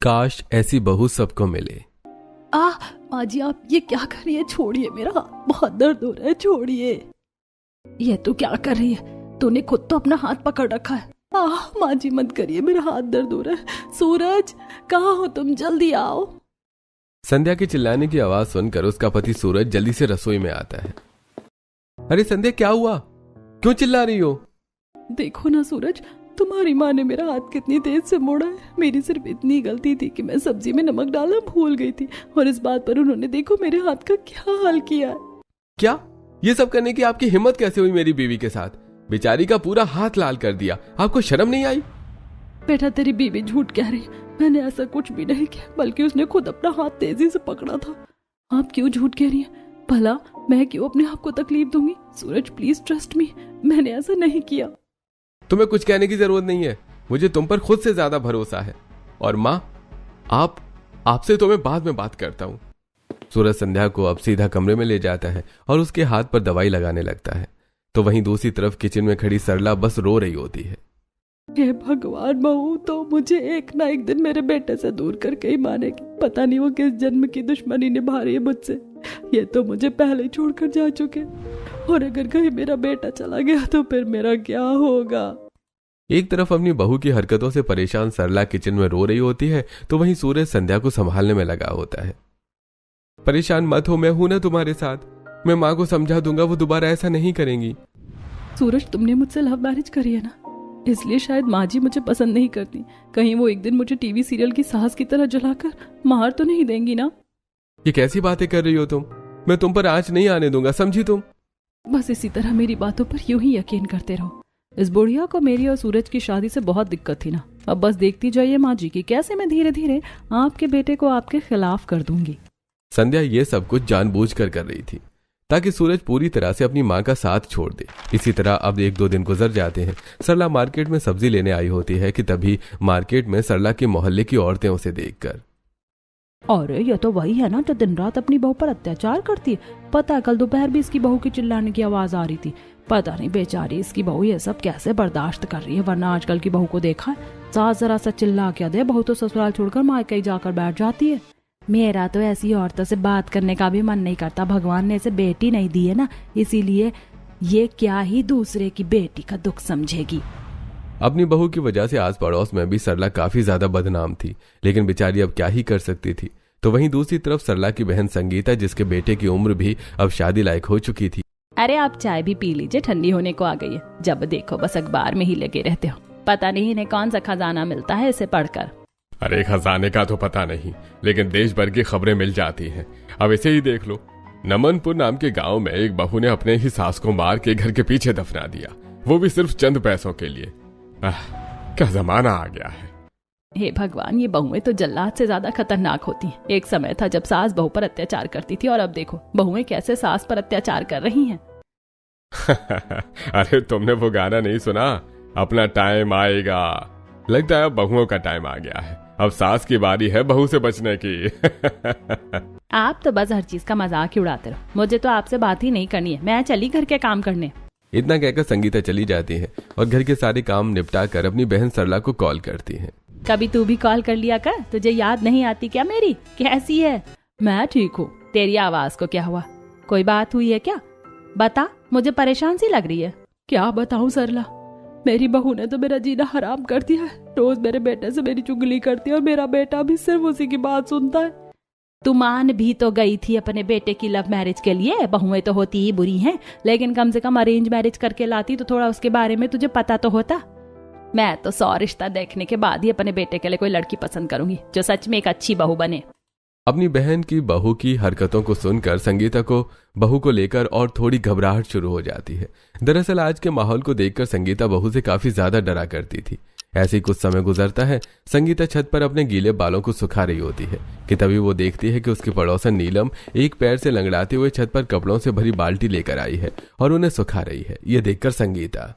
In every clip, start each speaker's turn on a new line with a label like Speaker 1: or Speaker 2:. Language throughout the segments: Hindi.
Speaker 1: काश ऐसी बहू सबको मिले।
Speaker 2: माँ जी आप ये क्या कर रही है? छोड़िए, मेरा बहुत दर्द हो रहा है, छोड़िए। ये तू क्या कर रही है? तूने खुद तो अपना हाथ पकड़ रखा है। माँ जी मत करिए, मेरा हाथ दर्द हो रहा है। सूरज कहाँ हो तुम? जल्दी आओ।
Speaker 1: संध्या के चिल्लाने की आवाज सुनकर उसका पति सूरज जल्दी से रसोई में आता है। अरे संध्या क्या हुआ, क्यों चिल्ला रही हो?
Speaker 2: देखो ना सूरज, तुम्हारी माँ ने मेरा हाथ कितनी तेज से मोड़ा है। मेरी सिर्फ इतनी गलती थी कि मैं सब्जी में नमक डालना भूल गई थी, और इस बात पर उन्होंने देखो मेरे हाथ का क्या हाल किया है।
Speaker 1: क्या ये सब करने की आपकी हिम्मत कैसे हुई मेरी बीवी के साथ? बेचारी का पूरा हाथ लाल कर दिया, आपको शर्म नहीं आई?
Speaker 2: बेटा तेरी बीवी झूठ कह रही है, मैंने ऐसा कुछ भी नहीं किया, बल्कि उसने खुद अपना हाथ तेजी से पकड़ा था। आप क्यों झूठ कह रही हैं? भला मैं क्यों अपने आप को तकलीफ दूंगी? सूरज प्लीज ट्रस्ट मी, मैंने ऐसा नहीं किया।
Speaker 1: तुम्हें कुछ कहने की जरूरत नहीं है, मुझे तुम पर खुद से ज्यादा भरोसा है। और माँ आपसे तो मैं बाद में बात करता हूँ। सूरज संध्या को अब सीधा कमरे में ले जाता है और उसके हाथ पर दवाई लगाने लगता है। तो वहीं दूसरी तरफ किचन में खड़ी सरला बस रो रही होती है।
Speaker 2: हे भगवान, बहू तो मुझे एक ना एक दिन मेरे बेटे से दूर करके ही मानेगी। पता नहीं वो किस जन्म की दुश्मनी निभा रही है मुझसे। ये तो मुझे पहले ही छोड़कर जा चुके, और अगर कहीं मेरा बेटा चला गया तो फिर मेरा क्या होगा?
Speaker 1: एक तरफ अपनी बहू की हरकतों से परेशान सरला किचन में रो रही होती है, तो वहीं सूरज संध्या को संभालने में लगा होता है। परेशान मत हो, मैं हूं ना तुम्हारे साथ। मैं माँ को समझा दूंगा, वो दोबारा ऐसा नहीं करेंगी।
Speaker 2: सूरज तुमने मुझसे लव मैरिज करी है ना, इसलिए शायद माँ जी मुझे पसंद नहीं करती। कहीं वो एक दिन मुझे टीवी सीरियल की सास की तरह जलाकर मार तो नहीं देंगी ना?
Speaker 1: ये कैसी बातें कर रही हो तुम? मैं तुम पर आंच नहीं आने दूंगा, समझी तुम?
Speaker 2: बस इसी तरह मेरी बातों पर यूं ही यकीन करते रहो। इस बुढ़िया को मेरी और सूरज की शादी से बहुत दिक्कत थी ना। अब बस देखती जाइए माँ जी की कैसे मैं धीरे धीरे आपके बेटे को आपके खिलाफ कर दूंगी।
Speaker 1: संध्या ये सब कुछ जानबूझकर कर रही थी ताकि सूरज पूरी तरह से अपनी माँ का साथ छोड़ दे। इसी तरह अब 1-2 दिन गुजर जाते हैं। सरला मार्केट में सब्जी लेने आई होती है कि तभी मार्केट में सरला के मोहल्ले की औरतें उसे देखकर,
Speaker 2: अरे ये तो वही है ना जो दिन रात अपनी बहू पर अत्याचार करती है। पता है कल दोपहर भी इसकी बहू की चिल्लाने की आवाज आ रही थी। पता नहीं बेचारी इसकी बहू ये सब कैसे बर्दाश्त कर रही है, वरना आजकल की बहू को देखा है, सास जरा सा चिल्ला क्या दे, बहू तो ससुराल छोड़कर मायके ही जाकर बैठ जाती है। मेरा तो ऐसी औरतों से बात करने का भी मन नहीं करता। भगवान ने इसे बेटी नहीं दी है ना, इसीलिए ये क्या ही दूसरे की बेटी का दुख समझेगी।
Speaker 1: अपनी बहू की वजह से आस पड़ोस में भी सरला काफी ज्यादा बदनाम थी, लेकिन बेचारी अब क्या ही कर सकती थी। तो वहीं दूसरी तरफ सरला की बहन संगीता, जिसके बेटे की उम्र भी अब शादी लायक हो चुकी थी।
Speaker 2: अरे आप चाय भी पी लीजिए, ठंडी होने को आ गई है। जब देखो बस अखबार में ही लगे रहते हो, पता नहीं इन्हें कौन सा खजाना मिलता है इसे पढ़कर।
Speaker 1: अरे खजाने का तो पता नहीं, लेकिन देश भर की खबरें मिल जाती हैं। अब इसे ही देख लो, नमनपुर नाम के गांव में एक बहू ने अपने ही सास को मार के घर के पीछे दफना दिया, वो भी सिर्फ चंद पैसों के लिए। क्या जमाना आ गया है।
Speaker 2: हे भगवान, ये बहुएं तो जल्लाद से ज्यादा खतरनाक होती हैं। एक समय था जब सास बहू पर अत्याचार करती थी, और अब देखो बहुएं कैसे सास पर अत्याचार कर रही हैं।
Speaker 1: अरे तुमने वो गाना नहीं सुना, अपना टाइम आएगा? लगता है अब बहुओं का टाइम आ गया है, अब सास की बारी है बहू से बचने की।
Speaker 2: आप तो बस हर चीज का मजाक ही उड़ाते रहो, मुझे तो आपसे बात ही नहीं करनी है, मैं चली घर के काम करने।
Speaker 1: इतना कहकर संगीता चली जाती है और घर के सारे काम निपटा कर अपनी बहन सरला को कॉल करती है।
Speaker 2: कभी तू भी कॉल कर लिया कर, तुझे याद नहीं आती क्या मेरी? कैसी है? मैं ठीक हूँ, तेरी आवाज को क्या हुआ? कोई बात हुई है क्या? बता, मुझे परेशान सी लग रही है। क्या बताऊं सरला, मेरी बहू ने तो मेरा जीना हराम कर दिया है। रोज मेरे बेटे से मेरी चुगली करती है और मेरा बेटा भी सिर्फ उसी की बात सुनता है। तू मान भी तो गई थी अपने बेटे की लव मैरिज के लिए। बहुएं तो होती ही बुरी हैं, लेकिन कम से कम अरेंज मैरिज करके लाती तो थोड़ा उसके बारे में तुझे पता तो होता। मैं तो 100 रिश्ता देखने के बाद ही अपने बेटे के लिए कोई लड़की पसंद करूंगी जो सच में एक अच्छी बहू बने।
Speaker 1: अपनी बहन की बहू की हरकतों को सुनकर संगीता को बहू को लेकर और थोड़ी घबराहट शुरू हो जाती है। दरअसल आज के माहौल को देखकर संगीता बहू से काफी ज्यादा डरा करती थी। ऐसे ही कुछ समय गुजरता है। संगीता छत पर अपने गीले बालों को सुखा रही होती है कि तभी वो देखती है कि उसकी पड़ोसन नीलम एक पैर से लंगड़ाते हुए छत पर कपड़ों से भरी बाल्टी लेकर आई है और उन्हें सुखा रही है। ये देखकर संगीता,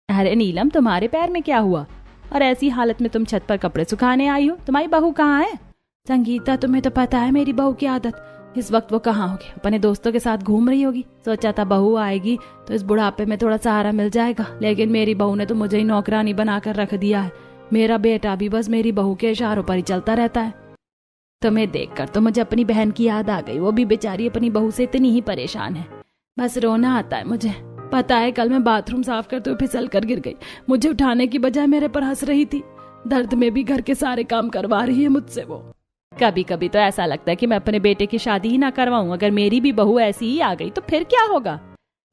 Speaker 2: अरे नीलम, तुम्हारे पैर में क्या हुआ और ऐसी हालत में तुम छत पर कपड़े सुखाने आई हो? तुम्हारी बहू कहाँ है? संगीता, तुम्हें तो पता है मेरी बहू की आदत, इस वक्त वो कहाँ होगी? अपने दोस्तों के साथ घूम रही होगी। सोचा था बहू आएगी तो इस बुढ़ापे में थोड़ा सहारा मिल जाएगा, लेकिन मेरी बहू ने तो मुझे ही नौकरानी बनाकर रख दिया है मेरा बेटा भी बस मेरी बहू के इशारों पर ही चलता रहता है। तुम्हें देखकर तो मुझे अपनी बहन की याद आ गई। वो भी बेचारी अपनी बहू से इतनी ही परेशान है, बस रोना आता है मुझे। पता है कल मैं बाथरूम साफ करते हुए फिसल कर गिर गई। मुझे उठाने की बजाय मेरे पर हंस रही थी। दर्द में भी घर के सारे काम करवा रही है मुझसे वो। कभी कभी तो ऐसा लगता है कि मैं अपने बेटे की शादी ही ना करवाऊं। अगर मेरी भी बहू ऐसी ही आ गई तो फिर क्या होगा।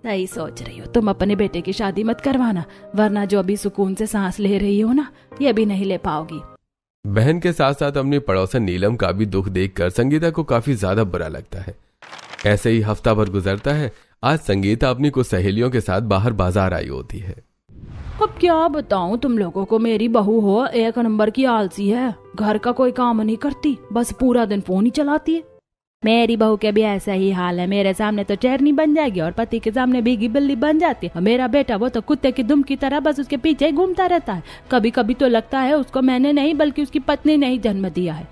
Speaker 2: सही सोच रही हो तुम, अपने बेटे की शादी मत करवाना, वरना जो अभी सुकून से सांस ले रही हो ना, ये भी नहीं ले पाओगी।
Speaker 1: बहन के साथ साथ अपनी पड़ोसन नीलम का भी दुख देखकर संगीता को काफी ज्यादा बुरा लगता है। ऐसे ही हफ्ता भर गुजरता है। आज संगीता अपनी कुछ सहेलियों के साथ बाहर बाजार आई होती है।
Speaker 2: अब क्या बताऊं तुम लोगों को, मेरी बहू हो एक नंबर की आलसी है। घर का कोई काम नहीं करती, बस पूरा दिन फोन ही चलाती है। मेरी बहू के भी ऐसा ही हाल है। मेरे सामने तो चेरनी बन जाएगी और पति के सामने भीगी बिल्ली बन जाती है। मेरा बेटा वो तो कुत्ते की दुम की तरह बस उसके पीछे ही घूमता रहता है। कभी कभी तो लगता है उसको मैंने नहीं बल्कि उसकी पत्नी ने ही जन्म दिया है।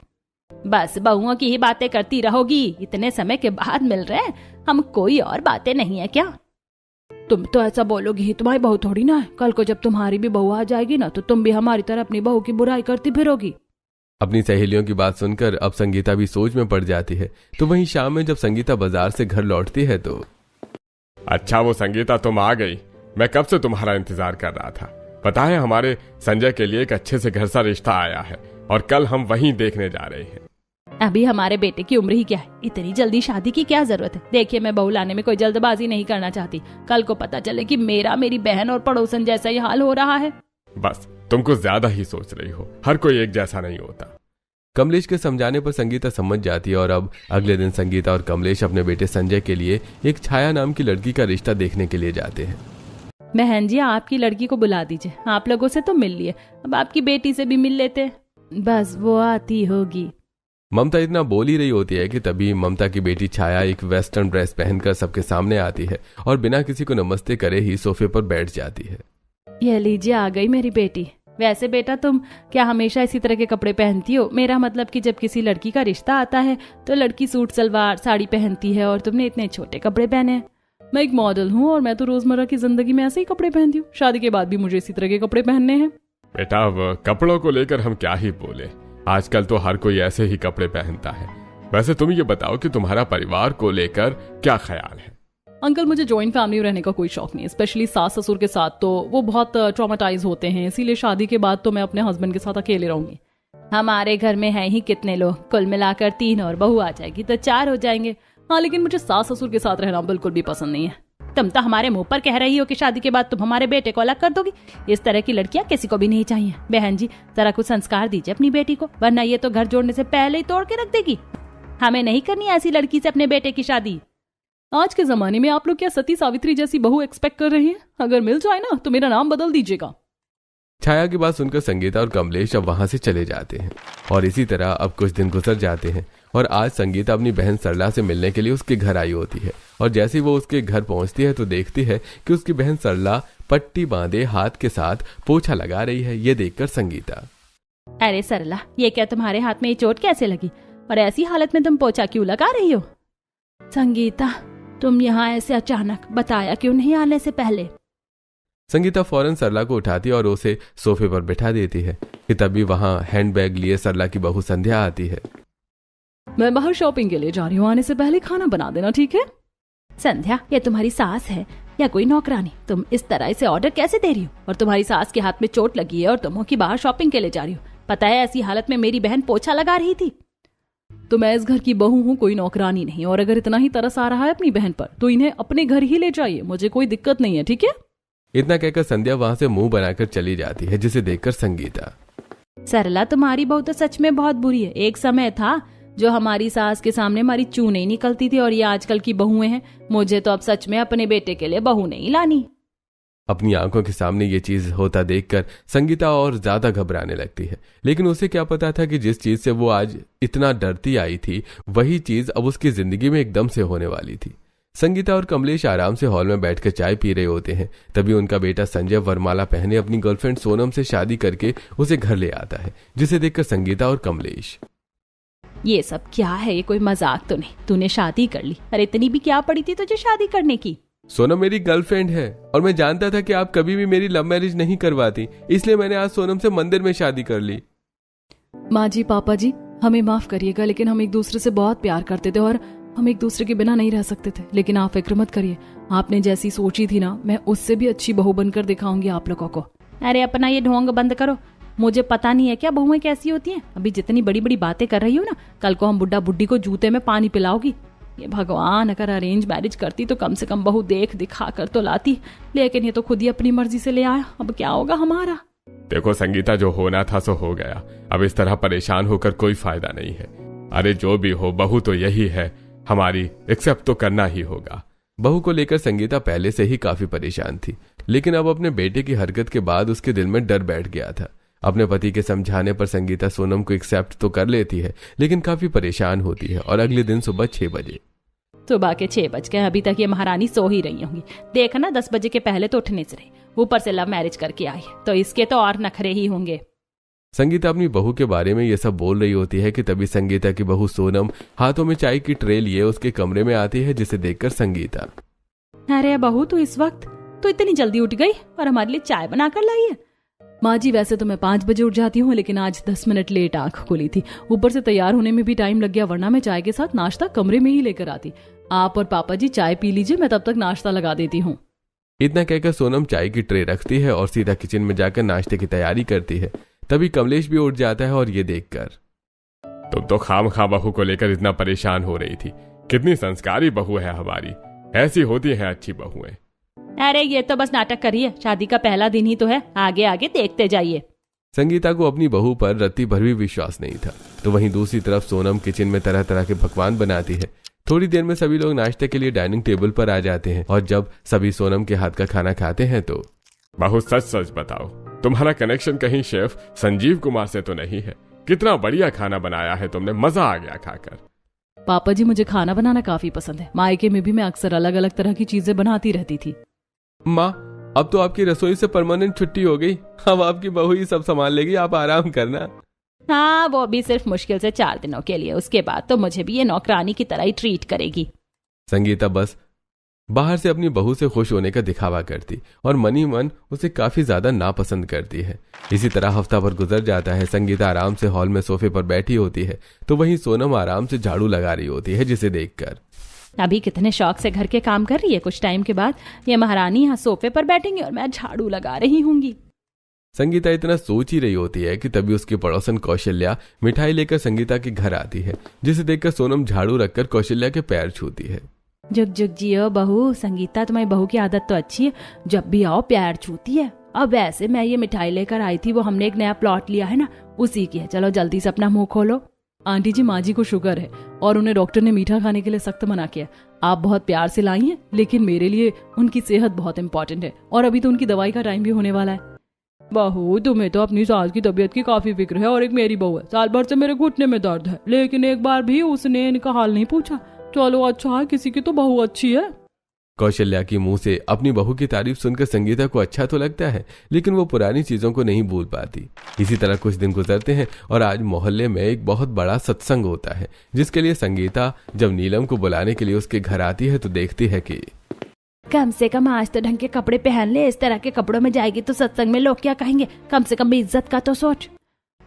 Speaker 2: बस बहुओं की ही बातें करती रहोगी। इतने समय के बाद मिल रहे हैं हम, कोई और बातें नहीं है क्या? तुम तो ऐसा बोलोगी ही, तुम्हारी बहू थोड़ी ना है। कल को जब तुम्हारी भी बहू आ जाएगी ना, तो तुम भी हमारी तरह अपनी बहू की बुराई करती फिरोगी।
Speaker 1: अपनी सहेलियों की बात सुनकर अब संगीता भी सोच में पड़ जाती है। तो वहीं शाम में जब संगीता बाजार से घर लौटती है तो
Speaker 3: अच्छा वो संगीता तुम आ गई। मैं कब से तुम्हारा इंतजार कर रहा था। पता है हमारे संजय के लिए एक अच्छे से घर सा रिश्ता आया है और कल हम वहीं देखने जा रहे हैं।
Speaker 2: अभी हमारे बेटे की उम्र ही क्या है, इतनी जल्दी शादी की क्या जरूरत है? देखिए मैं बहू लाने में कोई जल्दबाजी नहीं करना चाहती। कल को पता चले कि मेरा मेरी बहन और पड़ोसन जैसा ही हाल हो रहा है।
Speaker 3: बस तुम कुछ ज्यादा ही सोच रही हो, हर कोई एक जैसा नहीं होता।
Speaker 1: कमलेश के समझाने पर संगीता समझ जाती है और अब अगले दिन संगीता और कमलेश अपने बेटे संजय के लिए एक छाया नाम की लड़की का रिश्ता देखने के लिए जाते हैं।
Speaker 2: बहन जी आपकी लड़की को बुला दीजिए। आप लोगों से तो मिल लिए, अब आपकी बेटी से भी मिल लेते। बस वो आती होगी।
Speaker 1: ममता इतना बोल ही रही होती है कि तभी ममता की बेटी छाया एक वेस्टर्न ड्रेस पहनकर सबके सामने आती है और बिना किसी को नमस्ते करे ही सोफे पर बैठ जाती है।
Speaker 2: ये लीजिए आ गई मेरी बेटी। वैसे बेटा तुम क्या हमेशा इसी तरह के कपड़े पहनती हो? मेरा मतलब कि जब किसी लड़की का रिश्ता आता है तो लड़की सूट सलवार साड़ी पहनती है और तुमने इतने छोटे कपड़े पहने हैं। मैं एक मॉडल हूँ और मैं तो रोजमर्रा की जिंदगी में ऐसे ही कपड़े पहनती हूँ। शादी के बाद भी मुझे इसी तरह के कपड़े पहनने हैं।
Speaker 3: बेटा अब कपड़ों को लेकर हम क्या ही बोले, आजकल तो हर कोई ऐसे ही कपड़े पहनता है। वैसे तुम ये बताओ कि तुम्हारा परिवार को लेकर क्या ख्याल है?
Speaker 4: अंकल मुझे जॉइंट फैमिली में रहने का कोई शौक नहीं है, स्पेशली सास ससुर के साथ तो वो बहुत ट्रॉमेटाइज होते हैं। इसीलिए शादी के बाद तो मैं अपने हस्बैंड के साथ अकेले रहूंगी।
Speaker 2: हमारे घर में है ही कितने लोग, कुल मिलाकर 3 और बहू आ जाएगी तो 4 हो जाएंगे।
Speaker 4: हाँ लेकिन मुझे सास ससुर के साथ रहना बिल्कुल भी पसंद नहीं है।
Speaker 2: तुम तो हमारे मुंह पर कह रही हो कि शादी के बाद तुम हमारे बेटे को अलग कर दोगी। इस तरह की लड़कियां किसी को भी नहीं चाहिए। बहन जी जरा कुछ संस्कार दीजिए अपनी बेटी को, वरना ये तो घर जोड़ने से पहले ही तोड़ के रख देगी। हमें नहीं करनी ऐसी लड़की से अपने बेटे की शादी।
Speaker 4: आज के जमाने में आप लोग क्या सती सावित्री जैसी बहू एक्सपेक्ट कर रहे हैं? अगर मिल जाए ना तो मेरा नाम बदल दीजिएगा।
Speaker 1: छाया की बात सुनकर संगीता और कमलेश अब वहां से चले जाते हैं और इसी तरह अब कुछ दिन गुजर जाते हैं और आज संगीता अपनी बहन सरला से मिलने के लिए उसके घर आई होती है और जैसे ही वो उसके घर पहुंचती है तो देखती है कि उसकी बहन सरला पट्टी बांधे हाथ के साथ पोछा लगा रही है। ये देखकर संगीता,
Speaker 2: अरे सरला ये क्या तुम्हारे हाथ में ये चोट कैसे लगी और ऐसी हालत में तुम पोछा क्यों लगा रही हो? संगीता तुम यहाँ ऐसे अचानक, बताया क्यों नहीं आने से पहले?
Speaker 1: संगीता फौरन सरला को उठाती और उसे सोफे पर बिठा देती है कि तभी वहां हैंडबैग लिए सरला की बहू संध्या आती है।
Speaker 4: मैं बाहर शॉपिंग के लिए जा रही हूँ, आने से पहले खाना बना देना, ठीक है?
Speaker 2: संध्या ये तुम्हारी सास है या कोई नौकरानी? तुम इस तरह से ऑर्डर कैसे दे रही हो? और तुम्हारी सास के हाथ में चोट लगी है और तुम हो कि बाहर शॉपिंग के लिए जा रही हो। पता है ऐसी हालत में मेरी बहन पोछा लगा रही थी।
Speaker 4: तो मैं इस घर की बहू हूँ, कोई नौकरानी नहीं। और अगर इतना ही तरस आ रहा है अपनी बहन पर तो इन्हें अपने घर ही ले जाइए, मुझे कोई दिक्कत नहीं है, ठीक है?
Speaker 1: इतना कहकर संध्या वहां से मुंह बनाकर चली जाती है जिसे देखकर संगीता,
Speaker 2: सरला तुम्हारी बहू तो सच में बहुत बुरी है। एक समय था जो हमारी सास के सामने हमारी चू नहीं निकलती थी और ये आजकल की बहुएं हैं। मुझे तो अब सच में अपने बेटे के लिए बहू नहीं लानी।
Speaker 1: अपनी आंखों के सामने ये चीज होता देखकर संगीता और ज्यादा घबराने लगती है। लेकिन उसे क्या पता था कि जिस चीज से वो आज इतना डरती आई थी वही चीज अब उसकी जिंदगी में एकदम से होने वाली थी। संगीता और कमलेश आराम से हॉल में बैठकर चाय पी रहे होते हैं। तभी उनका बेटा संजय वरमाला पहने अपनी गर्लफ्रेंड सोनम से शादी करके उसे घर ले आता है, जिसे देखकर संगीता और कमलेश,
Speaker 2: ये सब क्या है? ये कोई मजाक तो नहीं? तूने शादी कर ली? अरे इतनी भी क्या पड़ी थी तुझे शादी करने की?
Speaker 1: सोनम मेरी गर्लफ्रेंड है और मैं जानता था कि आप कभी भी मेरी लव मैरिज नहीं करवाती, इसलिए मैंने आज सोनम से मंदिर में शादी कर ली।
Speaker 4: माँ जी, पापा जी, हमें माफ करिएगा, लेकिन हम एक दूसरे से बहुत प्यार करते थे और हम एक दूसरे के बिना नहीं रह सकते थे। लेकिन आप फिक्र मत करिए, आपने जैसी सोची थी ना, मैं उससे भी अच्छी बहू बनकर दिखाऊंगी आप लोगों को।
Speaker 2: अरे अपना ये ढोंग बंद करो, मुझे पता नहीं है क्या बहुएं कैसी होती हैं। अभी जितनी बड़ी बड़ी बातें कर रही हो ना, कल को हम बुड्ढा बुड्ढी को जूते में पानी पिलाओगी। ये भगवान, अगर अरेंज मैरिज करती तो कम से कम बहू देख दिखा कर तो लाती, लेकिन ये तो खुद ही अपनी मर्जी से ले आया। अब क्या होगा हमारा?
Speaker 3: देखो संगीता, जो होना था सो हो गया। अब इस तरह परेशान होकर कोई फायदा नहीं है। अरे जो भी हो, बहू तो यही है हमारी, एक्सेप्ट तो करना ही होगा।
Speaker 1: बहू को लेकर संगीता पहले से ही काफी परेशान थी, लेकिन अब अपने बेटे की हरकत के बाद उसके दिल में डर बैठ गया था। अपने पति के समझाने पर संगीता सोनम को एक्सेप्ट तो कर लेती है, लेकिन काफी परेशान होती है। और अगले दिन सुबह 6 बजे,
Speaker 2: सुबह के 6 बज गए, अभी तक ये महारानी सो ही रही होंगी। देखना 10 बजे के पहले तो उठने से रही, ऊपर से लव मैरिज करके आई, तो इसके तो और नखरे ही होंगे।
Speaker 1: संगीता अपनी बहू के बारे में ये सब बोल रही होती है कि तभी संगीता की बहू सोनम हाथों में चाय की ट्रे लिए उसके कमरे में आती है, जिसे देखकर संगीता,
Speaker 2: अरे बहू, तू इस वक्त तो इतनी जल्दी उठ गई और हमारे लिए चाय बनाकर लाई है?
Speaker 4: माँ जी, वैसे तो मैं 5 बजे उठ जाती हूँ, लेकिन आज 10 मिनट लेट आंख खुली थी। ऊपर से तैयार होने में भी टाइम लग गया, वरना मैं चाय के साथ नाश्ता कमरे में ही लेकर आती। आप और पापा जी चाय पी लीजिए, मैं तब तक नाश्ता लगा देती हूँ।
Speaker 1: इतना कहकर सोनम चाय की ट्रे रखती है और सीधा किचन में जाकर नाश्ते की तैयारी करती है। तभी कमलेश भी उठ जाता है और ये देखकर,
Speaker 3: तुम तो खामखा बहू को लेकर इतना परेशान हो रही थी। कितनी संस्कारी बहू है हमारी, ऐसी होती है अच्छी बहुएं।
Speaker 2: अरे ये तो बस नाटक करिए, शादी का पहला दिन ही तो है, आगे आगे देखते जाइए।
Speaker 1: संगीता को अपनी बहू पर रत्ती भर भी विश्वास नहीं था। तो वहीं दूसरी तरफ सोनम किचन में तरह तरह के पकवान बनाती है। थोड़ी देर में सभी लोग नाश्ते के लिए डाइनिंग टेबल पर आ जाते हैं और जब सभी सोनम के हाथ का खाना खाते हैं तो,
Speaker 3: बहू सच सच बताओ, तुम्हारा कनेक्शन कहीं शेफ संजीव कुमार से तो नहीं है? कितना बढ़िया खाना बनाया है तुमने, मजा आ गया खाकर।
Speaker 4: पापा जी, मुझे खाना बनाना काफी पसंद है। मायके में भी मैं अक्सर अलग अलग तरह की चीजें बनाती रहती थी।
Speaker 1: माँ, अब तो आपकी रसोई से परमानेंट छुट्टी हो गई, अब आपकी बहू ही सब संभाल लेगी, आप आराम करना।
Speaker 2: हाँ, वो भी सिर्फ मुश्किल से 4 दिनों के लिए, उसके बाद तो मुझे भी ये नौकरानी की तरह ही ट्रीट करेगी।
Speaker 1: संगीता बस बाहर से अपनी बहू से खुश होने का दिखावा करती और मनी मन उसे काफी ज्यादा नापसंद करती है। इसी तरह हफ्ता भर गुजर जाता है। संगीता आराम से हॉल में सोफे पर बैठी होती है, तो वहीं सोनम आराम से झाड़ू लगा रही होती है, जिसे देखकर,
Speaker 2: अभी कितने शौक से घर के काम कर रही है, कुछ टाइम के बाद ये महारानी यहाँ सोफे पर बैठेंगी और मैं झाड़ू लगा रही हूँगी।
Speaker 1: संगीता इतना सोच ही रही होती है कि तभी उसकी पड़ोसन कौशल्या मिठाई लेकर संगीता के घर आती है, जिसे देखकर सोनम झाड़ू रखकर कौशल्या के पैर छूती है।
Speaker 2: जुग जुग जियो बहू। संगीता, तुम्हारी बहू की आदत तो अच्छी है, जब भी आओ पैर छूती है। अब ऐसे मैं ये मिठाई लेकर आई थी, वो हमने एक नया प्लॉट लिया है ना, उसी की है। चलो जल्दी से अपना मुंह खोलो।
Speaker 4: आंटी जी, माँ जी को शुगर है और उन्हें डॉक्टर ने मीठा खाने के लिए सख्त मना किया। आप बहुत प्यार से लाई हैं, लेकिन मेरे लिए उनकी सेहत बहुत इंपॉर्टेंट है और अभी तो उनकी दवाई का टाइम भी होने वाला है। बहू, तुम्हें तो अपनी सास की तबीयत की काफी फिक्र है और एक मेरी बहू है। साल भर से मेरे घुटने में दर्द है, लेकिन एक बार भी उसने इनका हाल नहीं पूछा। चलो अच्छा है, किसी की तो बहू अच्छी है।
Speaker 1: कौशल्या की मुंह से अपनी बहू की तारीफ सुनकर संगीता को अच्छा तो लगता है, लेकिन वो पुरानी चीजों को नहीं भूल पाती। इसी तरह कुछ दिन गुजरते हैं और आज मोहल्ले में एक बहुत बड़ा सत्संग होता है, जिसके लिए संगीता जब नीलम को बुलाने के लिए उसके घर आती है तो देखती है कि
Speaker 2: कम से कम आज तो ढंग के कपड़े पहन ले, इस तरह के कपड़ों में जाएगी तो सत्संग में लोग क्या कहेंगे? कम से कम इज्जत का तो सोच।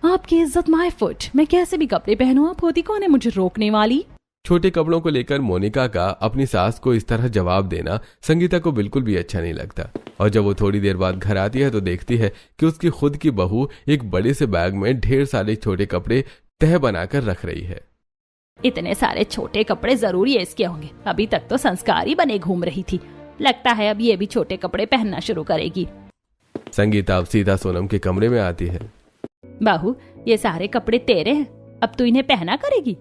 Speaker 4: आपकी इज्जत माय फुट, मैं कैसे भी कपड़े पहनूं, आप होती कौन है मुझे रोकने वाली?
Speaker 1: छोटे कपड़ों को लेकर मोनिका का अपनी सास को इस तरह जवाब देना संगीता को बिल्कुल भी अच्छा नहीं लगता। और जब वो थोड़ी देर बाद घर आती है तो देखती है कि उसकी खुद की बहू एक बड़े से बैग में ढेर सारे छोटे कपड़े तह बनाकर रख रही है।
Speaker 2: इतने सारे छोटे कपड़े जरूरी है इसके होंगे, अभी तक तो संस्कारी बने घूम रही थी, लगता है अब ये भी छोटे कपड़े पहनना शुरू करेगी।
Speaker 1: संगीता अब सीधा सोनम के कमरे में आती है।
Speaker 2: बहू, ये सारे कपड़े तेरे हैं, अब तू इन्हें पहना करेगी?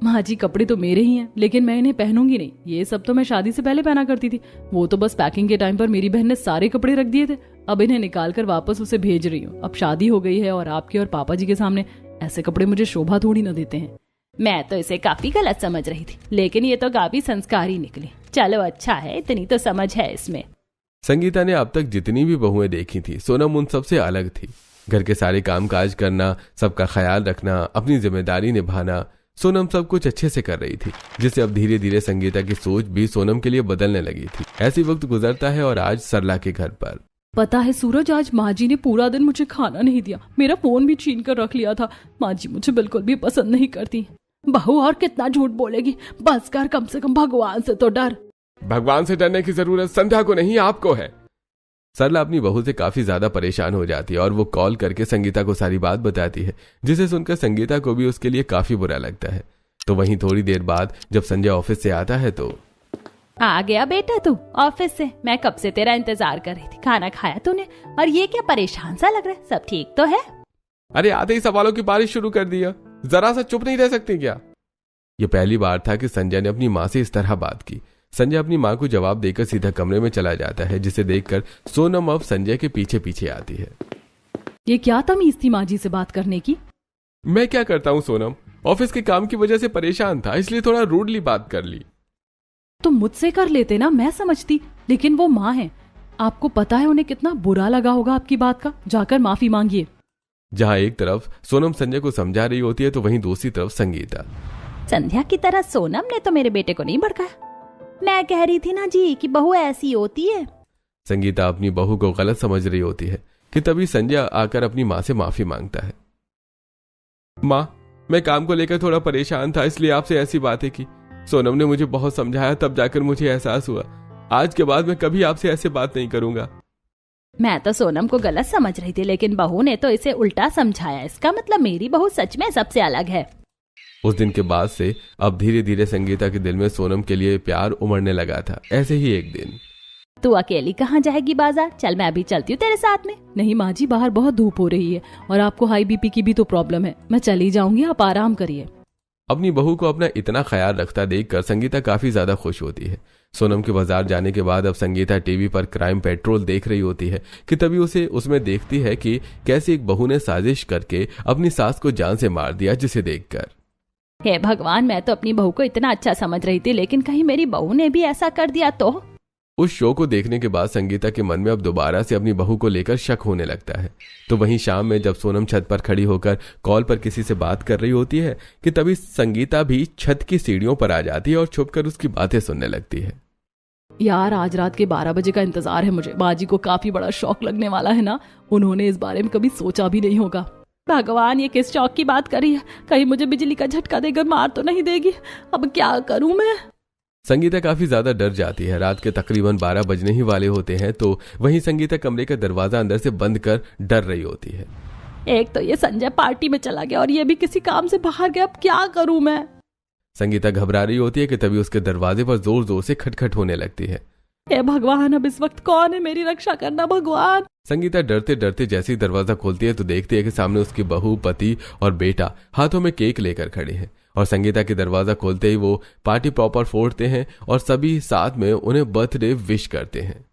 Speaker 4: माँ जी, कपड़े तो मेरे ही हैं, लेकिन मैं इन्हें पहनूंगी नहीं। ये सब तो मैं शादी से पहले पहना करती थी। वो तो बस पैकिंग के टाइम पर मेरी बहन ने सारे कपड़े रख दिए थे, अब इन्हें निकाल कर वापस उसे भेज रही हूँ। अब शादी हो गई है और आपके और पापा जी के सामने ऐसे कपड़े मुझे शोभा थोड़ी न देते हैं।
Speaker 2: मैं तो इसे काफी गलत समझ रही थी, लेकिन ये तो काफी संस्कारी निकली। चलो अच्छा है, इतनी तो समझ है इसमें।
Speaker 1: संगीता ने अब तक जितनी भी बहुएं देखी थी, सोनम उन सबसे अलग थी। घर के सारे काम काज करना, सबका ख्याल रखना, अपनी जिम्मेदारी निभाना। सोनम सब कुछ अच्छे से कर रही थी, जिससे अब धीरे धीरे संगीता की सोच भी सोनम के लिए बदलने लगी थी। ऐसी वक्त गुजरता है और आज सरला के घर पर
Speaker 4: पता है सूरज, आज माँ जी ने पूरा दिन मुझे खाना नहीं दिया, मेरा फोन भी छीन कर रख लिया था। माँ जी मुझे बिल्कुल भी पसंद नहीं करती। बहू और कितना झूठ बोलेगी, बस कर, कम से कम भगवान से तो डर।
Speaker 3: भगवान से डरने की जरूरत संध्या को नहीं, आपको है।
Speaker 1: सरला अपनी बहू से काफी ज्यादा परेशान हो जाती है और वो कॉल करके संगीता को सारी बात बताती है, जिसे सुनकर संगीता को भी उसके लिए काफी बुरा लगता है। तो वहीं थोड़ी देर बाद जब संजय ऑफिस से आता है तो
Speaker 2: आ गया बेटा तू ऑफिस से? मैं कब से तेरा इंतजार कर रही थी। खाना खाया तूने? और ये क्या परेशान सा लग रहा है? सब ठीक तो है?
Speaker 3: अरे आते ही सवालों की बारिश शुरू कर दिया, जरा सा चुप नहीं रह सकती क्या?
Speaker 1: ये पहली बार था कि संजय ने अपनी माँ से इस तरह बात की। संजय अपनी माँ को जवाब देकर सीधा कमरे में चला जाता है, जिसे देखकर सोनम अब संजय के पीछे पीछे आती है।
Speaker 4: ये क्या तमीज थी माँ जी से बात करने की?
Speaker 3: मैं क्या करता हूँ सोनम, ऑफिस के काम की वजह से परेशान था, इसलिए थोड़ा रूडली बात कर ली।
Speaker 4: तो मुझसे कर लेते ना, मैं समझती, लेकिन वो माँ है। आपको पता है उन्हें कितना बुरा लगा होगा आपकी बात का। जाकर माफी मांगिए।
Speaker 1: जहाँ एक तरफ सोनम संजय को समझा रही होती है तो वहीं दूसरी तरफ संगीता।
Speaker 2: संध्या की तरह सोनम ने तो मेरे बेटे को नहीं भड़काया। मैं कह रही थी ना जी कि बहू ऐसी होती है।
Speaker 1: संगीता अपनी बहू को गलत समझ रही होती है कि तभी संजय आकर अपनी माँ से माफी मांगता है।
Speaker 3: माँ, मैं काम को लेकर थोड़ा परेशान था, इसलिए आपसे ऐसी बातें की। सोनम ने मुझे बहुत समझाया, तब जाकर मुझे एहसास हुआ। आज के बाद मैं कभी आपसे ऐसे बात नहीं करूंगा।
Speaker 2: मैं तो सोनम को गलत समझ रही थी, लेकिन बहू ने तो इसे उल्टा समझाया। इसका मतलब मेरी बहू सच में सबसे अलग है।
Speaker 1: उस दिन के बाद से अब धीरे धीरे संगीता के दिल में सोनम के लिए प्यार उमड़ने लगा था। ऐसे ही एक दिन,
Speaker 2: तू अकेली कहाँ जाएगी बाजार? चल मैं अभी चलती हूँ तेरे साथ में।
Speaker 4: नहीं माँ जी, बाहर बहुत धूप हो रही है और आपको हाई बीपी की भी तो प्रॉब्लम है। मैं चली जाऊंगी, आप आराम करिए।
Speaker 1: अपनी बहू को अपना इतना ख्याल रखता देखकर संगीता काफी ज्यादा खुश होती है। सोनम के बाजार जाने के बाद अब संगीता टीवी पर क्राइम पेट्रोल देख रही होती है कि तभी उसे उसमें देखती है कि कैसे एक बहू ने साजिश करके अपनी सास को जान से मार दिया, जिसे देखकर
Speaker 2: हे भगवान, मैं तो अपनी बहू को इतना अच्छा समझ रही थी, लेकिन कहीं मेरी बहू ने भी ऐसा कर दिया तो?
Speaker 1: उस शो को देखने के बाद संगीता के मन में अब दोबारा से अपनी बहू को लेकर शक होने लगता है। तो वहीं शाम में जब सोनम छत पर खड़ी होकर कॉल पर किसी से बात कर रही होती है कि तभी संगीता भी छत की सीढ़ियों पर आ जाती है और छुपकर उसकी बातें सुनने लगती है।
Speaker 4: यार, आज रात के 12 बजे का इंतजार है मुझे। बाजी को काफी बड़ा शौक लगने वाला है ना, उन्होंने इस बारे में कभी सोचा भी नहीं होगा।
Speaker 2: भगवान, ये किस शौक की बात कर रही है? कहीं मुझे बिजली का झटका देकर मार तो नहीं देगी? अब क्या करूं मैं?
Speaker 1: संगीता काफी ज्यादा डर जाती है। रात के तकरीबन 12 बजने ही वाले होते हैं तो वहीं संगीता कमरे का दरवाजा अंदर से बंद कर डर रही होती है।
Speaker 2: एक तो ये संजय पार्टी में चला गया और ये भी किसी काम से बाहर गया। अब क्या करूं मैं?
Speaker 1: संगीता घबरा रही होती है कि तभी उसके दरवाजे पर जोर जोर से खटखट होने लगती है।
Speaker 2: हे भगवान, अब इस वक्त कौन है? मेरी रक्षा करना भगवान।
Speaker 1: संगीता डरते डरते जैसे ही दरवाजा खोलती है तो देखती है कि सामने उसकी बहू, पति और बेटा हाथों में केक लेकर खड़े हैं। और संगीता के दरवाजा खोलते ही वो पार्टी प्रॉपर फोड़ते हैं और सभी साथ में उन्हें बर्थडे विश करते हैं।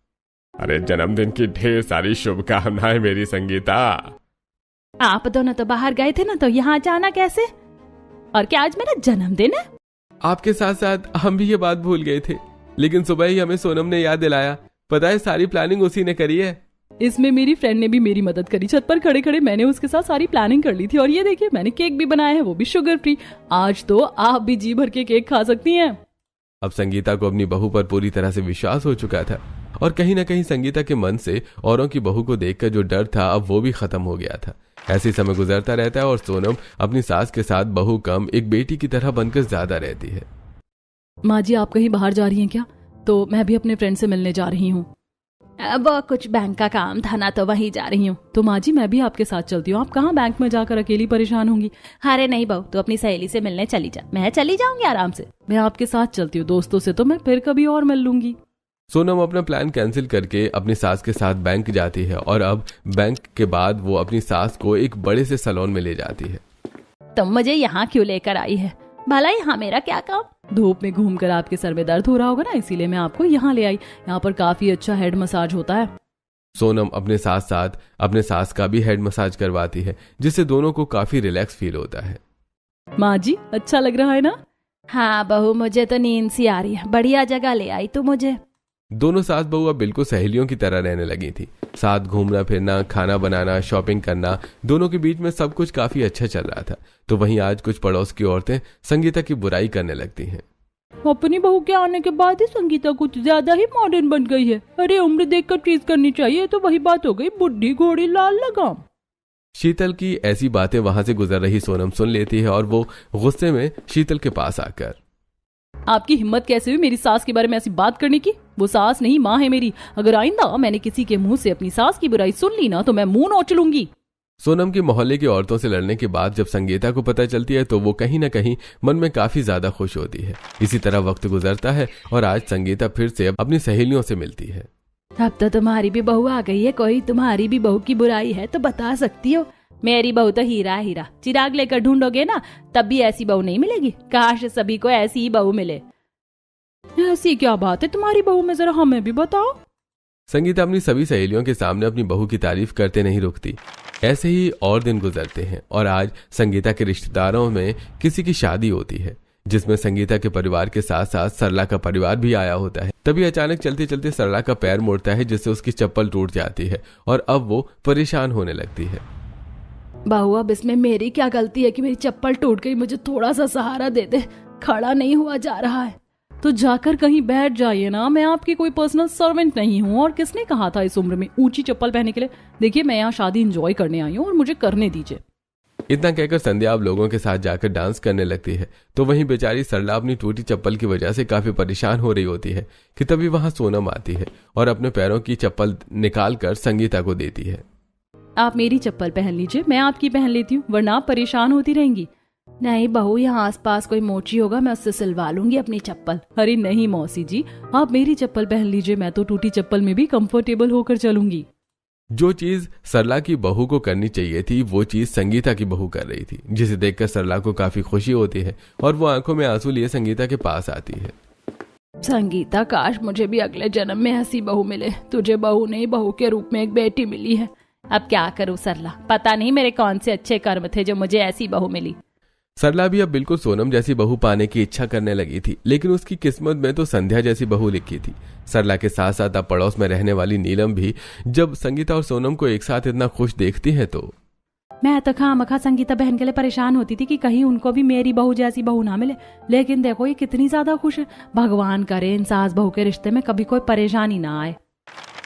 Speaker 3: अरे जन्मदिन की ढेर सारी शुभकामनाएं मेरी संगीता।
Speaker 2: आप दोनों तो बाहर गए थे ना, तो यहाँ जाना कैसे? और क्या आज मेरा जन्मदिन है?
Speaker 3: आपके साथ साथ हम भी ये बात भूल गए थे, लेकिन सुबह ही हमें सोनम ने याद दिलाया। पता है, सारी प्लानिंग उसी ने करी है।
Speaker 4: इसमें मेरी फ्रेंड ने भी मेरी मदद करी। छत पर खड़े खड़े मैंने उसके साथ सारी प्लानिंग कर ली थी। और ये देखिए, मैंने केक भी बनाया है, वो भी शुगर फ्री। आज तो आप भी जी भर के केक खा सकती हैं।
Speaker 1: अब संगीता को अपनी बहू पर पूरी तरह से विश्वास हो चुका था और कहीं ना कहीं संगीता के मन से औरों की बहू को देखकर जो डर था अब वो भी खत्म हो गया था। ऐसे समय गुजरता रहता है और सोनम अपनी सास के साथ बहू कम एक बेटी की तरह बनकर ज्यादा रहती है।
Speaker 4: माँ जी, आप कहीं बाहर जा रही हैं क्या? तो मैं भी अपने फ्रेंड से मिलने जा रही हूँ।
Speaker 2: वो कुछ बैंक का काम था ना, तो वहीं जा रही हूँ।
Speaker 4: तो माँ जी, मैं भी आपके साथ चलती हूँ। आप कहाँ बैंक में जाकर अकेली परेशान होंगी?
Speaker 2: अरे नहीं बहू, तो अपनी सहेली से मिलने चली जा। मैं चली जाऊंगी आराम से।
Speaker 4: मैं आपके साथ चलती हूँ। दोस्तों से तो मैं फिर कभी और मिल लूंगी।
Speaker 1: सोनम अपना प्लान कैंसिल करके अपनी सास के साथ बैंक जाती है और अब बैंक के बाद वो अपनी सास को एक बड़े से सैलून में ले जाती है।
Speaker 2: तुम मुझे यहाँ क्यों लेकर आई है? भला यहाँ मेरा क्या काम?
Speaker 4: धूप में घूमकर आपके सर में दर्द हो रहा होगा ना, इसीलिए मैं आपको यहाँ ले आई। यहाँ पर काफी अच्छा हेड मसाज होता है।
Speaker 1: सोनम अपने साथ साथ अपने सास का भी हेड मसाज करवाती है, जिससे दोनों को काफी रिलैक्स फील होता है।
Speaker 4: माँ जी, अच्छा लग रहा है ना?
Speaker 2: हाँ बहू, मुझे तो नींद सी आ रही है। बढ़िया जगह ले आई तू मुझे।
Speaker 1: दोनों सास बहू अब बिल्कुल सहेलियों की तरह रहने लगी थी। साथ घूमना फिरना, खाना बनाना, शॉपिंग करना, दोनों के बीच में सब कुछ काफी अच्छा चल रहा था। तो वहीं आज कुछ पड़ोस की औरतें संगीता की बुराई करने लगती हैं।
Speaker 4: अपनी बहू के आने के बाद ही संगीता कुछ ज्यादा ही मॉडर्न बन गई है। अरे उम्र देखकर चीज करनी चाहिए, तो वही बात हो गई, बुढ़ी घोड़ी लाल लगाम।
Speaker 1: शीतल की ऐसी बातें वहां से गुजर रही सोनम सुन लेती है और वो गुस्से में शीतल के पास आकर,
Speaker 4: आपकी हिम्मत कैसे हुई मेरी सास के बारे में ऐसी बात करने की? वो सास नहीं, माँ है मेरी। अगर आइंदा मैंने किसी के मुंह से अपनी सास की बुराई सुन ली ना, तो मैं मुंह नोच लूंगी।
Speaker 1: सोनम की मोहल्ले की औरतों से लड़ने के बाद जब संगीता को पता चलती है तो वो कहीं न कहीं मन में काफी ज्यादा खुश होती है। इसी तरह वक्त गुजरता है और आज संगीता फिर से अपनी सहेलियों से मिलती है।
Speaker 2: अब तो तुम्हारी भी बहू आ गई है, कोई तुम्हारी भी बहू की बुराई है तो बता सकती हो। मेरी बहू तो हीरा हीरा, चिराग लेकर ढूंढोगे ना तब भी ऐसी बहू नहीं मिलेगी। काश सभी को ऐसी ही बहू मिले।
Speaker 4: ऐसी क्या बात है तुम्हारी बहू में, जरा हमें भी बताओ।
Speaker 1: संगीता अपनी सभी सहेलियों के सामने अपनी बहू की तारीफ करते नहीं रुकती। ऐसे ही और दिन गुजरते हैं और आज संगीता के रिश्तेदारों में किसी की शादी होती है, जिसमें संगीता के परिवार के साथ साथ सरला का परिवार भी आया होता है। तभी अचानक चलते चलते सरला का पैर मुड़ता है, जिससे उसकी चप्पल टूट जाती है और अब वो परेशान होने लगती है।
Speaker 2: बहू अब इसमें मेरी क्या गलती है कि मेरी चप्पल टूट गई? मुझे थोड़ा सा सहारा दे दे, खड़ा नहीं हुआ जा रहा है।
Speaker 4: तो जाकर कहीं बैठ जाइए ना, मैं आपकी कोई पर्सनल सर्वेंट नहीं हूँ। और किसने कहा था इस उम्र में ऊंची चप्पल पहनने के लिए? देखिए मैं यहाँ शादी एंजॉय करने आई हूँ और मुझे करने दीजिए।
Speaker 1: इतना कहकर संध्या अब लोगों के साथ जाकर डांस करने लगती है। तो वहीं बेचारी सरला अपनी टूटी चप्पल की वजह से काफी परेशान हो रही होती है कि तभी वहां सोनम आती है और अपने पैरों की चप्पल निकाल कर संगीता को देती है।
Speaker 4: आप मेरी चप्पल पहन लीजिए, मैं आपकी पहन लेती हूँ, वरना आप परेशान होती रहेंगी।
Speaker 2: नहीं बहू, यहाँ आसपास कोई मोची होगा, मैं उससे सिलवा लूंगी अपनी चप्पल।
Speaker 4: अरे नहीं मौसी जी, आप मेरी चप्पल पहन लीजिए, मैं तो टूटी चप्पल में भी कंफर्टेबल होकर चलूंगी।
Speaker 1: जो चीज सरला की बहू को करनी चाहिए थी वो चीज संगीता की बहू कर रही थी, जिसे देखकर सरला को काफी खुशी होती है और वो आंखों में आंसू लिए संगीता के पास आती है।
Speaker 2: संगीता, काश मुझे भी अगले जन्म में ऐसी बहू मिले। तुझे बहू नहीं, बहू के रूप में एक बेटी मिली है।
Speaker 4: अब क्या करूं सरला, पता नहीं मेरे कौन से अच्छे कर्म थे जो मुझे ऐसी बहू मिली।
Speaker 1: सरला भी अब बिल्कुल सोनम जैसी बहू पाने की इच्छा करने लगी थी, लेकिन उसकी किस्मत में तो संध्या जैसी बहू लिखी थी। सरला के साथ साथ अब पड़ोस में रहने वाली नीलम भी जब संगीता और सोनम को एक साथ इतना खुश देखती है तो
Speaker 2: मैं तो खामखा संगीता बहन के लिए परेशान होती थी कि कहीं उनको भी मेरी बहू जैसी बहू ना मिले। लेकिन देखो ये कितनी ज्यादा खुश है। भगवान करे इन सास बहू के रिश्ते में कभी कोई परेशानी ना आए।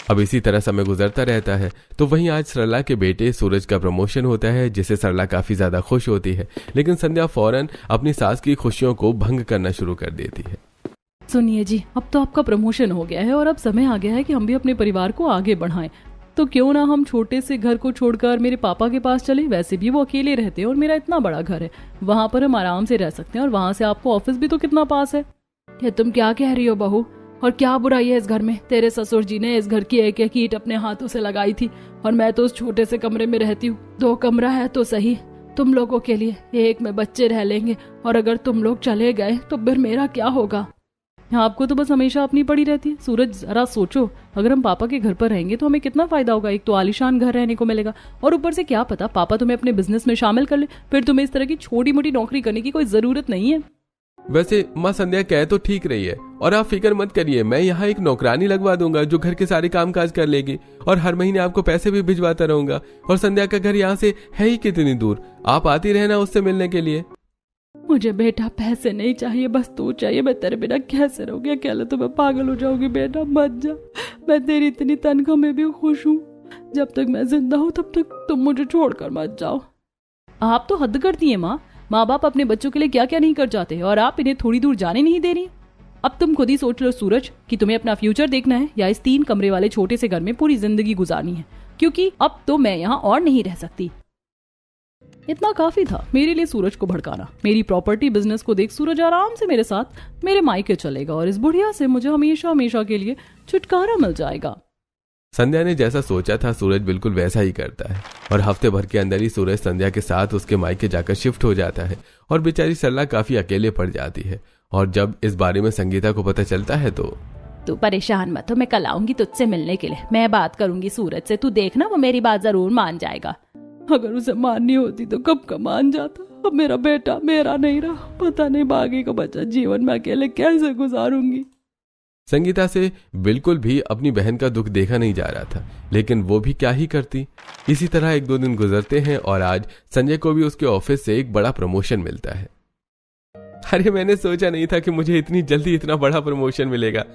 Speaker 1: अब इसी तरह समय गुजरता रहता है। तो वहीं आज सरला के बेटे सूरज का प्रमोशन होता है, जिससे सरला काफी ज्यादा खुश होती है। लेकिन संध्या फौरन अपनी सास की खुशियों को भंग करना शुरू कर देती है।
Speaker 4: सुनिए जी, अब तो आपका प्रमोशन हो गया है और अब समय आ गया है कि हम भी अपने परिवार को आगे बढ़ाएं। तो क्यों ना हम छोटे से घर को छोड़कर मेरे पापा के पास चले। वैसे भी वो अकेले रहते हैं और मेरा इतना बड़ा घर है, वहां पर हम आराम से रह सकते हैं और वहां से आपको ऑफिस भी तो कितना पास है।
Speaker 2: ये तुम क्या कह रही हो बहू? और क्या बुराई है इस घर में? तेरे ससुर जी ने इस घर की एक एक ईंट अपने हाथों से लगाई थी और मैं तो उस छोटे से कमरे में रहती हूँ। 2 कमरा है तो सही तुम लोगों के लिए, एक में बच्चे रह लेंगे और अगर तुम लोग चले गए तो फिर मेरा क्या होगा?
Speaker 4: आपको तो बस हमेशा अपनी पड़ी रहती है। सूरज जरा सोचो, अगर हम पापा के घर पर रहेंगे तो हमें कितना फायदा होगा। एक तो आलीशान घर रहने को मिलेगा और ऊपर से क्या पता पापा तुम्हें अपने बिजनेस में शामिल कर ले, फिर तुम्हें इस तरह की छोटी मोटी नौकरी करने की कोई जरूरत नहीं है।
Speaker 1: वैसे माँ संध्या कह तो ठीक रही है और आप फिक्र मत करिए, मैं यहाँ एक नौकरानी लगवा दूंगा जो घर के सारे कामकाज कर लेगी और हर महीने आपको पैसे भी भिजवाता रहूंगा। और संध्या का घर यहाँ से है ही कितनी दूर, आप आती रहना उससे मिलने के लिए।
Speaker 4: मुझे बेटा पैसे नहीं चाहिए, बस तू चाहिए। मैं तेरे बिना कैसे रहूंगी अकेले, तो मैं पागल हो जाऊंगी। बेटा मत जा, मैं तेरी इतनी तनख्वाह में भी खुश हूँ। जब तक मैं जिंदा हूँ तब तक तुम मुझे छोड़कर मत जाओ। आप तो हद करती है माँ। माँ बाप अपने बच्चों के लिए क्या क्या नहीं कर जाते और आप इन्हें थोड़ी दूर जाने नहीं दे रही। अब तुम खुद ही सोच लो सूरज कि तुम्हें अपना फ्यूचर देखना है या इस 3 कमरे वाले छोटे से घर में पूरी जिंदगी गुजारनी है, क्योंकि अब तो मैं यहाँ और नहीं रह सकती। इतना काफी था मेरे लिए सूरज को भड़काना। मेरी प्रॉपर्टी बिजनेस को देख सूरज आराम से मेरे साथ मेरे मायके चलेगा और इस बुढ़िया से मुझे हमेशा हमेशा के लिए छुटकारा मिल जाएगा।
Speaker 1: संध्या ने जैसा सोचा था सूरज बिल्कुल वैसा ही करता है और हफ्ते भर के अंदर ही सूरज संध्या के साथ उसके मायके जाकर शिफ्ट हो जाता है और बेचारी सरला काफी अकेले पड़ जाती है। और जब इस बारे में संगीता को पता चलता है तो
Speaker 2: तू परेशान मत हो, मैं कल आऊंगी तुझसे मिलने के लिए। मैं बात करूंगी सूरज से, तू देखना वो मेरी बात जरूर मान जाएगा।
Speaker 4: अगर उसे माननी होती तो कब का मान जाता। अब मेरा बेटा मेरा नहीं रहा, पता नहीं बाकी को बचा जीवन में अकेले कैसे गुजारूंगी।
Speaker 1: संगीता से बिल्कुल भी अपनी बहन का दुख देखा नहीं जा रहा था, लेकिन वो भी क्या ही करती। इसी तरह 1-2 दिन गुजरते हैं और आज संजय को भी उसके ऑफिस से एक बड़ा प्रमोशन मिलता है। अरे मैंने सोचा नहीं था कि मुझे इतनी जल्दी इतना बड़ा प्रमोशन मिलेगा,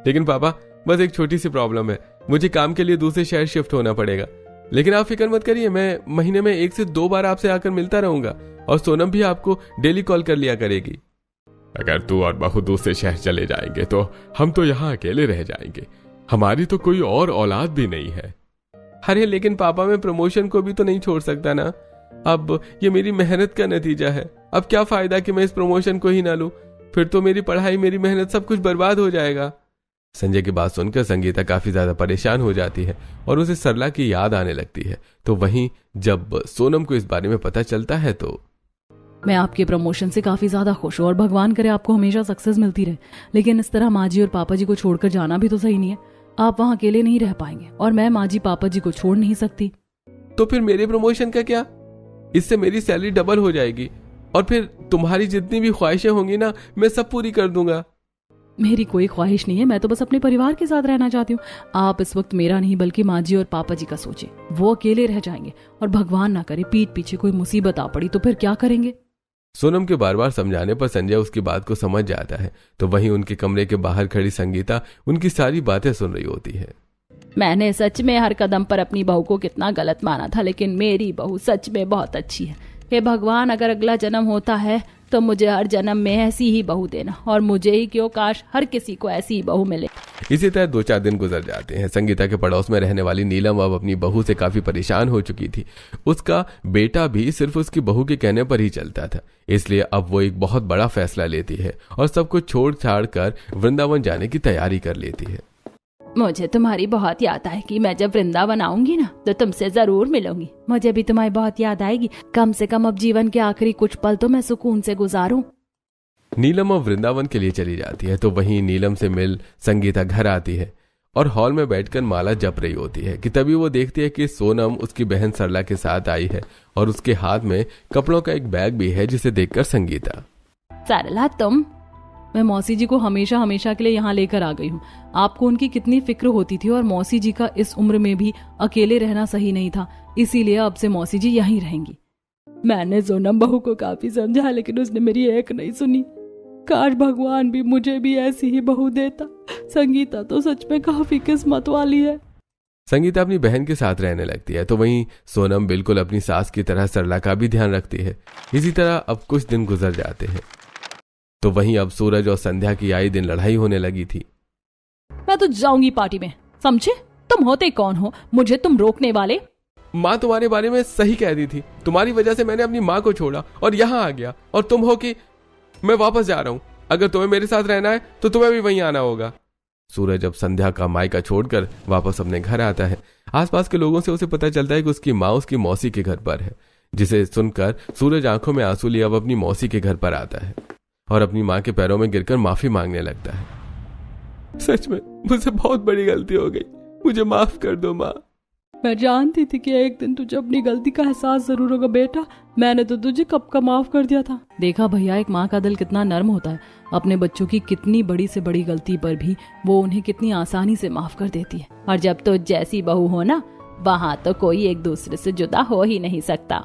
Speaker 1: लेकिन पापा बस एक छोटी सी प्रॉब्लम है, मुझे काम के लिए दूसरे शहर शिफ्ट होना पड़ेगा। लेकिन आप फिक्र मत करिए, मैं महीने में 1 से 2 बार आपसे आकर मिलता रहूंगा और सोनम भी आपको डेली कॉल कर लिया करेगी।
Speaker 3: अगर तू और बहू दूसरे शहर चले जाएंगे तो हम तो यहाँ अकेले रह जाएंगे, हमारी तो कोई और औलाद भी नहीं है।
Speaker 1: अरे लेकिन पापा मैं प्रमोशन को भी तो नहीं छोड़ सकता ना, अब ये मेरी मेहनत का नतीजा है। अब क्या फायदा कि मैं इस प्रमोशन को ही ना लूं, फिर तो मेरी पढ़ाई, मेरी मेहनत सब कुछ बर्बाद हो जाएगा। संजय की बात सुनकर संगीता काफी ज्यादा परेशान हो जाती है और उसे सरला की याद आने लगती है। तो वहीं जब सोनम को इस बारे में पता चलता है तो
Speaker 4: मैं आपके प्रमोशन से काफी ज्यादा खुश हूँ और भगवान करे आपको हमेशा सक्सेस मिलती रहे, लेकिन इस तरह माँ जी और पापा जी को छोड़कर जाना भी तो सही नहीं है। आप वहाँ अकेले नहीं रह पाएंगे और मैं माँ जी पापा जी को छोड़ नहीं सकती।
Speaker 1: तो फिर मेरे प्रमोशन का क्या? इससे मेरी सैलरी डबल हो जाएगी और फिर तुम्हारी जितनी भी ख्वाहिशें होंगी ना, मैं सब पूरी कर दूंगा।
Speaker 4: मेरी कोई ख्वाहिश नहीं है, मैं तो बस अपने परिवार के साथ रहना चाहती हूँ। आप इस वक्त मेरा नहीं बल्कि माँ जी और पापा जी का सोचें। वो अकेले रह जाएंगे और भगवान ना करे पीठ पीछे कोई मुसीबत आ पड़ी तो फिर क्या करेंगे?
Speaker 1: सोनम के बार बार समझाने पर संजय उसकी बात को समझ जाता है। तो वहीं उनके कमरे के बाहर खड़ी संगीता उनकी सारी बातें सुन रही होती है।
Speaker 2: मैंने सच में हर कदम पर अपनी बहू को कितना गलत माना था, लेकिन मेरी बहू सच में बहुत अच्छी है। हे भगवान, अगर अगला जन्म होता है तो मुझे हर जन्म में ऐसी ही बहू देना, और मुझे ही क्यों, काश हर किसी को ऐसी ही बहू मिले।
Speaker 1: इसी तरह 2-4 दिन गुजर जाते हैं। संगीता के पड़ोस में रहने वाली नीलम अब अपनी बहू से काफी परेशान हो चुकी थी। उसका बेटा भी सिर्फ उसकी बहू के कहने पर ही चलता था, इसलिए अब वो एक बहुत बड़ा फैसला लेती है और सब कुछ छोड़ छाड़ कर वृंदावन जाने की तैयारी कर लेती है।
Speaker 2: मुझे तुम्हारी बहुत याद आएगी। मैं जब वृंदावन आऊंगी ना तो तुमसे जरूर मिलूंगी। मुझे भी तुम्हारी बहुत याद आएगी। कम से कम अब जीवन के आखिरी कुछ पल तो मैं सुकून से गुजारूं।
Speaker 1: नीलम अब वृंदावन के लिए चली जाती है। तो वहीं नीलम से मिल संगीता घर आती है और हॉल में बैठकर माला जप रही होती है कि तभी वो देखती है कि सोनम उसकी बहन सरला के साथ आई है और उसके हाथ में कपड़ों का एक बैग भी है, जिसे देखकर संगीता,
Speaker 2: सरला तुम?
Speaker 4: मैं मौसी जी को हमेशा हमेशा के लिए यहाँ लेकर आ गई हूँ। आपको उनकी कितनी फिक्र होती थी और मौसी जी का इस उम्र में भी अकेले रहना सही नहीं था, इसीलिए अब से मौसी जी यहीं रहेंगी।
Speaker 2: मैंने सोनम बहू को काफी समझा, लेकिन उसने मेरी एक नहीं सुनी। काश भगवान भी मुझे भी ऐसी ही बहू देता। संगीता तो सच में काफी किस्मत वाली है।
Speaker 1: संगीता अपनी बहन के साथ रहने लगती है। तो वहीं सोनम बिल्कुल अपनी सास की तरह सरला का भी ध्यान रखती है। इसी तरह अब कुछ दिन गुजर जाते हैं। तो वहीं अब सूरज और संध्या की आए दिन लड़ाई होने लगी थी।
Speaker 2: मैं तो जाऊंगी पार्टी में, समझे? तुम होते कौन हो मुझे तुम रोकने वाले?
Speaker 1: माँ तुम्हारे बारे में सही कह दी थी। तुम्हारी वजह से मैंने अपनी माँ को छोड़ा और यहाँ आ गया, और तुम हो कि मैं वापस जा रहा हूँ। अगर तुम्हें मेरे साथ रहना है तो तुम्हें भी वहीं आना होगा। सूरज अब संध्या का मायका छोड़कर वापस अपने घर आता है। आसपास के लोगों से उसे पता चलता है कि उसकी माँ उसकी मौसी के घर पर है, जिसे सुनकर सूरज आंखों में आंसू लिए अब अपनी मौसी के घर पर आता है और अपनी माँ के पैरों में गिरकर माफी मांगने लगता है। सच में मुझसे बहुत बड़ी गलती हो गई, मुझे माफ कर दो माँ।
Speaker 4: मैं जानती थी कि एक दिन तुझे अपनी गलती का एहसास जरूर होगा बेटा। मैंने तो तुझे कब का माफ कर दिया था। देखा भैया, एक माँ का दिल कितना नर्म होता है। अपने बच्चों की कितनी बड़ी से बड़ी गलती पर भी वो उन्हें कितनी आसानी से माफ कर देती है।
Speaker 2: और जब तो जैसी बहू हो ना, वहाँ तो कोई एक दूसरे से जुदा हो ही नहीं सकता।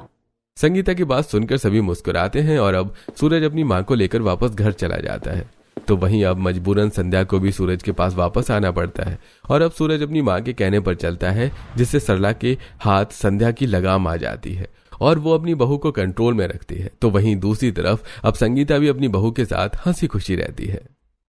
Speaker 1: संगीता की बात सुनकर सभी मुस्कुराते हैं और अब सूरज अपनी माँ को लेकर वापस घर चला जाता है। तो वहीं अब मजबूरन संध्या को भी सूरज के पास वापस आना पड़ता है और अब सूरज अपनी माँ के कहने पर चलता है, जिससे सरला के हाथ संध्या की लगाम आ जाती है और वो अपनी बहू को कंट्रोल में रखती है। तो वहीं दूसरी तरफ अब संगीता भी अपनी बहू के साथ हंसी खुशी रहती है।